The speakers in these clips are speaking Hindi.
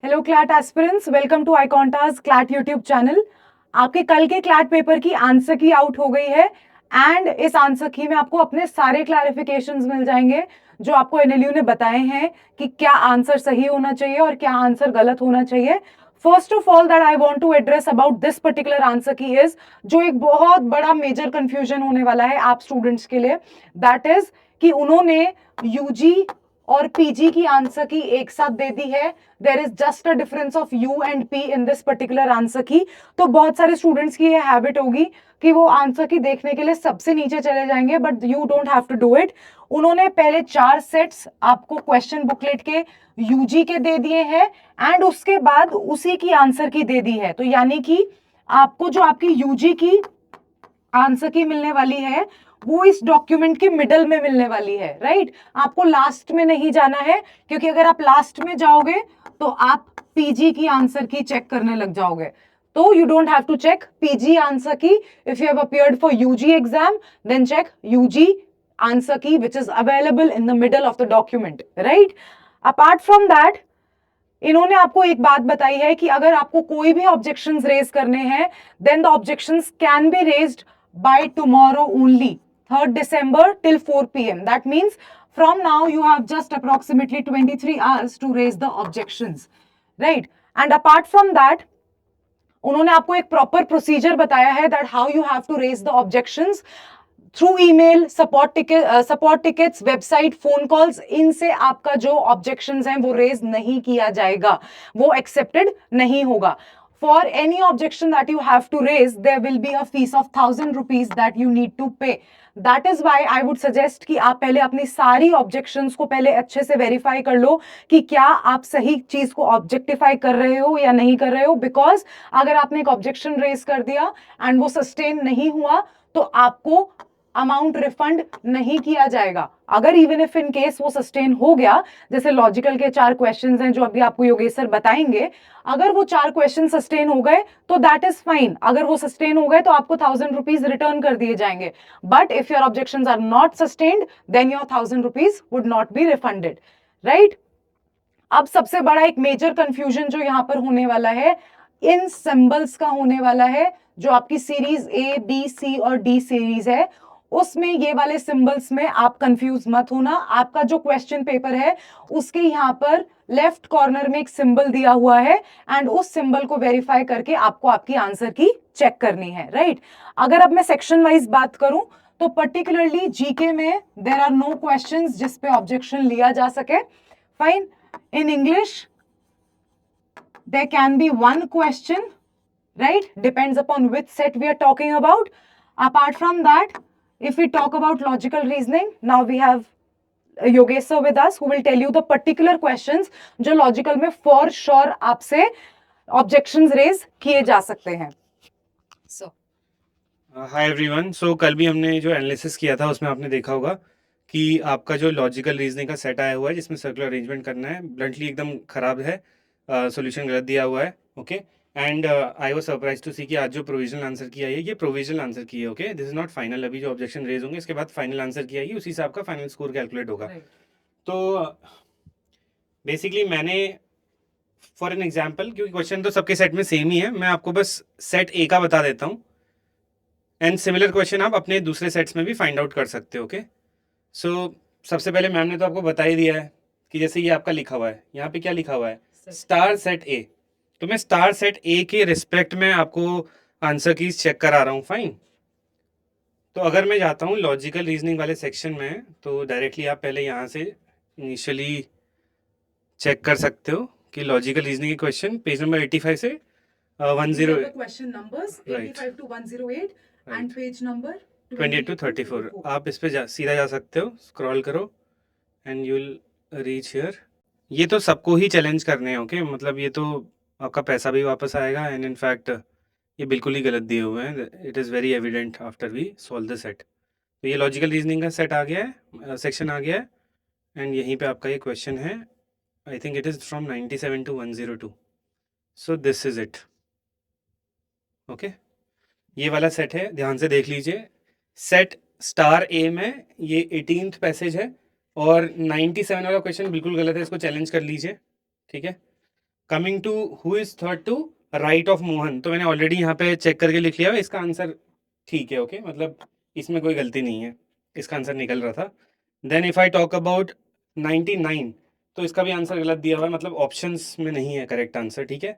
Hello CLAT aspirants, welcome to Icontas CLAT YouTube channel. आपके कल के क्लैट पेपर की आंसर की आउट हो गई है एंड इस आंसर की में आपको अपने सारे क्लैरिफिकेशंस मिल जाएंगे जो आपको एनएलयू ने बताए हैं कि क्या आंसर सही होना चाहिए और क्या आंसर गलत होना चाहिए। First of all that I want to address about this particular answer key is जो एक बहुत बड़ा मेजर कंफ्यूजन होने वाला है आप स्टूडेंट्स के लिए, दैट इज कि उन्होंने यूजी और पीजी की आंसर की एक साथ दे दी है। There is just a difference of you and P in this particular answer की। तो बहुत सारे स्टूडेंट्स की ये हैबिट होगी कि वो आंसर की देखने के लिए सबसे नीचे चले जाएंगे, but you don't have to do it. उन्होंने पहले 4 सेट्स आपको क्वेश्चन बुकलेट के यूजी के दे दिए हैं एंड उसके बाद उसी की आंसर की दे दी है। तो यानी कि आपको जो आपकी यूजी की आंसर की मिलने वाली है वो इस डॉक्यूमेंट के मिडल में मिलने वाली है, राइट। आपको लास्ट में नहीं जाना है, क्योंकि अगर आप लास्ट में जाओगे तो आप पीजी की आंसर की चेक करने लग जाओगे। तो you don't have to check PG answer key. If you have appeared for UG exam then check UG answer key which is available in the middle of the document, right. Apart from that इन्होंने आपको एक बात बताई है कि अगर आपको कोई भी ऑब्जेक्शंस रेज करने हैं then the objections can be raised by tomorrow only, 3rd December till 4 p.m. That means from now you have just approximately 23 hours to raise the objections, right? And apart from that उन्होंने आपको एक प्रॉपर प्रोसीजर बताया है that how you have to raise the objections through email, support tickets, website, phone calls. इनसे आपका जो ऑब्जेक्शंस हैं वो रेज नहीं किया जाएगा, वो एक्सेप्टेड नहीं होगा। For any objection that you have to raise there will be a fees of 1000 rupees that you need to pay. That is why I would suggest कि आप पहले अपनी सारी ऑब्जेक्शंस को पहले अच्छे से वेरीफाई कर लो कि क्या आप सही चीज को ऑब्जेक्टिफाई कर रहे हो या नहीं कर रहे हो। बिकॉज अगर आपने एक ऑब्जेक्शन रेज कर दिया एंड वो सस्टेन नहीं हुआ तो आपको अमाउंट रिफंड नहीं किया जाएगा। अगर इवन इफ इन केस वो सस्टेन हो गया, जैसे लॉजिकल के 4 क्वेश्चंस हैं जो अभी आपको योगेश सर बताएंगे, अगर वो 4 क्वेश्चन सस्टेन हो गए तो दैट इज फाइन। अगर वो सस्टेन हो गए तो आपको 1000 रुपीज रिटर्न कर दिए जाएंगे। But if your objections are not sustained then your 1000 rupees would not be refunded, right. अब सबसे बड़ा एक मेजर कंफ्यूजन जो यहां पर होने वाला है इन सिंबल्स का होने वाला है। जो आपकी सीरीज ए, बी, सी और डी सीरीज है उसमें ये वाले सिंबल्स में आप कंफ्यूज मत होना। आपका जो क्वेश्चन पेपर है उसके यहां पर लेफ्ट कॉर्नर में एक सिंबल दिया हुआ है एंड उस सिंबल को वेरीफाई करके आपको आपकी आंसर की चेक करनी है, राइट। अगर अब मैं सेक्शन वाइज बात करूं तो पर्टिकुलरली जीके में देर आर नो क्वेश्चंस जिस पे ऑब्जेक्शन लिया जा सके, fine. In English, there can be one question, right? Depends upon which set we are talking about. Apart from that, if we talk about logical reasoning, now we have Yogesh sir with us who will tell you the particular questions जो logical में for sure आपसे objections raise किए जा सकते हैं। So, hi everyone. सो कल भी हमने जो एनालिसिस किया था उसमें आपने देखा होगा कि आपका जो लॉजिकल रीजनिंग का सेट आया हुआ है जिसमें सर्कुलर अरेंजमेंट करना है ब्लंटली एकदम ख़राब है, सॉल्यूशन गलत दिया हुआ है। Okay, and I was surprise to see कि आज जो प्रोविजनल आंसर की आई है ये प्रोविजनल आंसर की है। Okay, this is not final. अभी जो ऑब्जेक्शन रेज होंगे इसके बाद फाइनल आंसर की आएगी, उसी से आपका फाइनल स्कोर कैलकुलेट होगा। right. तो बेसिकली मैंने फॉर एन एग्जाम्पल, क्योंकि क्वेश्चन तो सबके सेट में सेम ही है, मैं आपको बस सेट ए का बता देता हूँ एंड सिमिलर क्वेश्चन आप अपने दूसरे सेट्स में भी फाइंड आउट कर सकते हो। ओके, सो सबसे पहले मैम ने तो आपको बता ही दिया है कि जैसे ये आपका लिखा हुआ है, यहाँ पे क्या लिखा हुआ है, स्टार सेट ए। तो मैं स्टार सेट ए के रिस्पेक्ट में आपको आंसर कीज चेक करा रहा हूँ, फाइन। तो अगर मैं जाता हूँ लॉजिकल रीजनिंग वाले सेक्शन में तो डायरेक्टली आप पहले यहाँ से इनिशियली चेक कर सकते हो कि लॉजिकल रीजनिंग के क्वेश्चन पेज नंबर 85 से 10 question numbers Right. 85 to 108 and page number 28 to 34 आप इस पे सीधा जा सकते हो, स्क्रॉल करो and you will reach here. ये तो सबको ही चैलेंज करने हैं। ओके, मतलब ये तो आपका पैसा भी वापस आएगा एंड इनफैक्ट ये बिल्कुल ही गलत दिए हुए हैं। It is very evident after we solve the set. तो ये लॉजिकल रीजनिंग का सेट आ गया है, सेक्शन आ गया है एंड यहीं पे आपका ये क्वेश्चन है। I think it is from 97 to 102। So this is it. Okay, ये वाला सेट है, ध्यान से देख लीजिए। सेट स्टार ए में ये 18th पैसेज है और 97 वाला क्वेश्चन बिल्कुल गलत है, इसको चैलेंज कर लीजिए। ठीक है, coming to who is third to right of Mohan, तो मैंने ऑलरेडी यहाँ पे चेक करके लिख लिया है, इसका आंसर ठीक है, ओके, मतलब इसमें कोई गलती नहीं है, इसका आंसर निकल रहा था। Then if I talk about 99, तो इसका भी आंसर गलत दिया हुआ है, मतलब ऑप्शंस में नहीं है करेक्ट आंसर, ठीक है,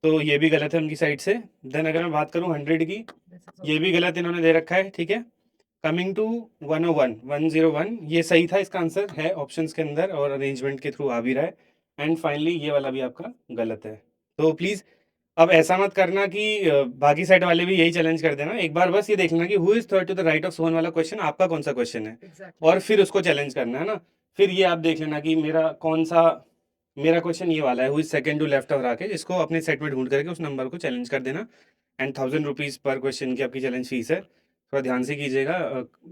तो ये भी गलत है उनकी साइड से। देन अगर मैं बात करूँ 100 की, ये भी गलत इन्होंने दे रखा है, ठीक है। कमिंग टू 101 ये सही था, इसका आंसर है ऑप्शंस के अंदर और अरेंजमेंट के थ्रू आ भी रहा है। एंड फाइनली ये वाला भी आपका गलत है। तो प्लीज़ अब ऐसा मत करना कि बाकी साइड वाले भी यही चैलेंज कर देना, एक बार बस ये देख लेना कि who is third to the right of Sohan वाला क्वेश्चन आपका कौन सा क्वेश्चन है, और फिर उसको चैलेंज करना है ना। फिर ये आप देख लेना कि मेरा क्वेश्चन ये वाला है, who is second to left of Rakesh, इसको अपने सेट में ढूंढ करके उस नंबर को चैलेंज कर देना। एंड 1000 रुपीज़ पर क्वेश्चन की आपकी चैलेंज फीस है, थोड़ा ध्यान से कीजिएगा,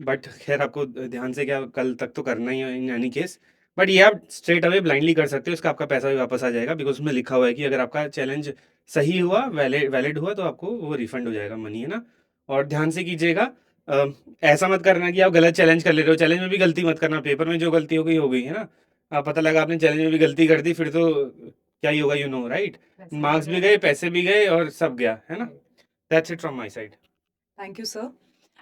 बट खैर आपको ध्यान से क्या कल तक तो करना ही है इन एनी केस, बट ये आप स्ट्रेट अवे ब्लाइंडली कर सकते हो, उसका आपका पैसा भी वापस आ जाएगा, बिकॉज उसमें लिखा हुआ है कि अगर आपका चैलेंज सही हुआ, वैलिड हुआ, तो आपको वो रिफंड हो जाएगा मनी, है ना। और ध्यान से कीजिएगा, ऐसा मत करना कि आप गलत चैलेंज कर ले रहे हो, चैलेंज में भी गलती मत करना, पेपर में जो गलती हो गई है ना, पता लगा आपने चैलेंज में भी गलती कर दी, फिर तो क्या ही होगा, यू नो राइट, मार्क्स भी गए, पैसे भी गए और सब गया, है ना। That's it from my side. Thank you sir.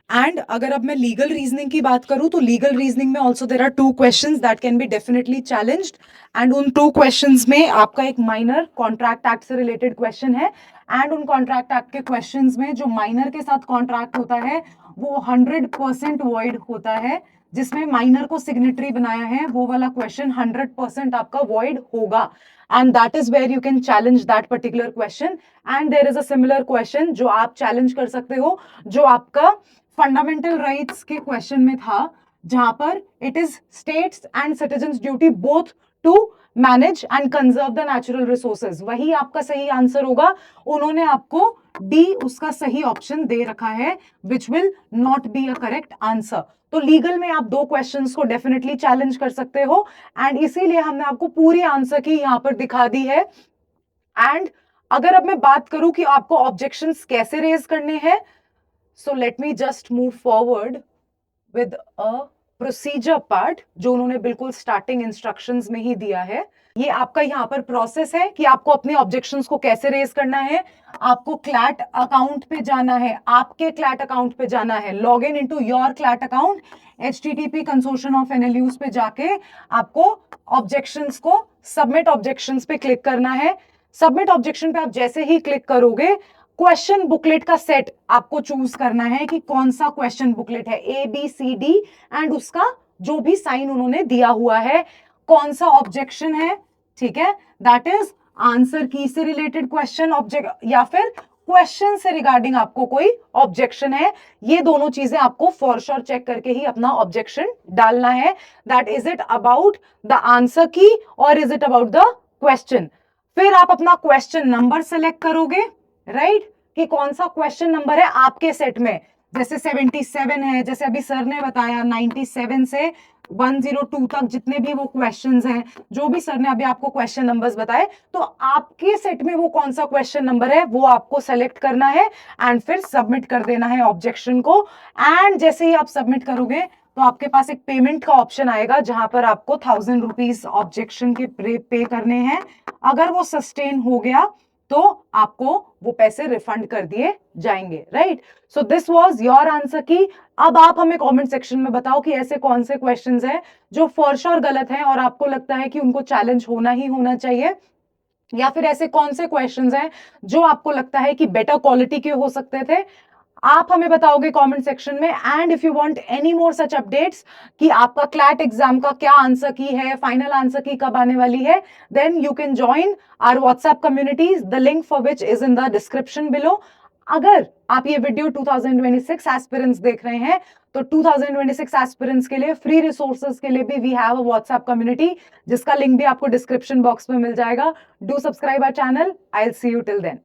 And अगर अब मैं लीगल रीजनिंग की बात करूं तो लीगल रीजनिंग में also there are 2 questions that can be definitely challenged, and उन 2 क्वेश्चंस में आपका एक माइनर कॉन्ट्रैक्ट एक्ट से रिलेटेड क्वेश्चन है, एंड उन कॉन्ट्रैक्ट एक्ट के क्वेश्चंस में जो माइनर के साथ कॉन्ट्रैक्ट होता है वो 100% वॉइड होता है, जिसमें माइनर को सिग्नेटरी बनाया है वो वाला क्वेश्चन 100% आपका वॉइड होगा, and that is where you can challenge that particular question. And there is a similar question जो आप चैलेंज कर सकते हो, जो आपका फंडामेंटल राइट्स के क्वेश्चन में था, जहां पर it is states and citizens duty both to manage and conserve the natural resources, वही आपका सही आंसर होगा। उन्होंने आपको डी उसका सही ऑप्शन दे रखा है, which will not be a correct answer. तो लीगल में आप 2 क्वेश्चंस को डेफिनेटली चैलेंज कर सकते हो, एंड इसीलिए हमने आपको पूरी आंसर की यहां पर दिखा दी है। एंड अगर अब मैं बात करूं कि आपको ऑब्जेक्शंस कैसे रेज करने हैं, so let me just move forward with a procedure part जो उन्होंने बिल्कुल स्टार्टिंग इंस्ट्रक्शंस में ही दिया है। ये आपका यहाँ पर प्रोसेस है कि आपको अपने ऑब्जेक्शंस को कैसे रेज करना है। आपको क्लैट अकाउंट पे जाना है, आपके क्लैट अकाउंट पे जाना है, log in into your CLAT account, http consortium of NLUs पे जाके आपको ऑब्जेक्शंस को सबमिट ऑब्जेक्शंस पे क्लिक करना है। सबमिट ऑब्जेक्शन पे आप जैसे ही क्लिक करोगे, क्वेश्चन बुकलेट का सेट आपको चूज करना है कि कौन सा क्वेश्चन बुकलेट है, ABCD, एंड उसका जो भी साइन उन्होंने दिया हुआ है, कौन सा ऑब्जेक्शन है, ठीक है, दैट इज आंसर की से रिलेटेड क्वेश्चन ऑब्जेक्ट या फिर क्वेश्चन से रिगार्डिंग आपको कोई ऑब्जेक्शन है। ये दोनों चीजें आपको फॉर श्योर चेक करके ही अपना ऑब्जेक्शन डालना है, that is it about the answer की और is it about the question. फिर आप अपना क्वेश्चन नंबर सेलेक्ट करोगे, राइट, कि कौन सा क्वेश्चन नंबर है आपके सेट में, जैसे 77 है, जैसे अभी सर ने बताया 97 से 102 तक जितने भी वो क्वेश्चंस हैं, जो भी सर ने अभी आपको क्वेश्चन नंबर्स बताए, तो आपके सेट में वो कौन सा क्वेश्चन नंबर है वो आपको सेलेक्ट करना है एंड फिर सबमिट कर देना है ऑब्जेक्शन को। एंड जैसे ही आप सबमिट करोगे तो आपके पास एक पेमेंट का ऑप्शन आएगा जहां पर आपको 1000 रुपीज ऑब्जेक्शन के पे करने हैं। अगर वो सस्टेन हो गया तो आपको वो पैसे रिफंड कर दिए जाएंगे, right. So this was your answer की। अब आप हमें कमेंट सेक्शन में बताओ कि ऐसे कौन से क्वेश्चंस हैं जो फॉर श्योर गलत हैं और आपको लगता है कि उनको चैलेंज होना ही होना चाहिए, या फिर ऐसे कौन से क्वेश्चंस हैं जो आपको लगता है कि बेटर क्वालिटी के हो सकते थे। आप हमें बताओगे कमेंट सेक्शन में। And if you want any more such updates कि आपका क्लैट एग्जाम का क्या आंसर की है, फाइनल आंसर की कब आने वाली है, then you can join our WhatsApp communities, the link for which is in the description below. अगर आप ये वीडियो 2026 एस्पिरेंट्स देख रहे हैं तो 2026 एस्पिरेंट्स के लिए फ्री रिसोर्सेज के लिए भी we have a WhatsApp community, जिसका लिंक भी आपको डिस्क्रिप्शन बॉक्स में मिल जाएगा। Do subscribe our channel. I will see you till then.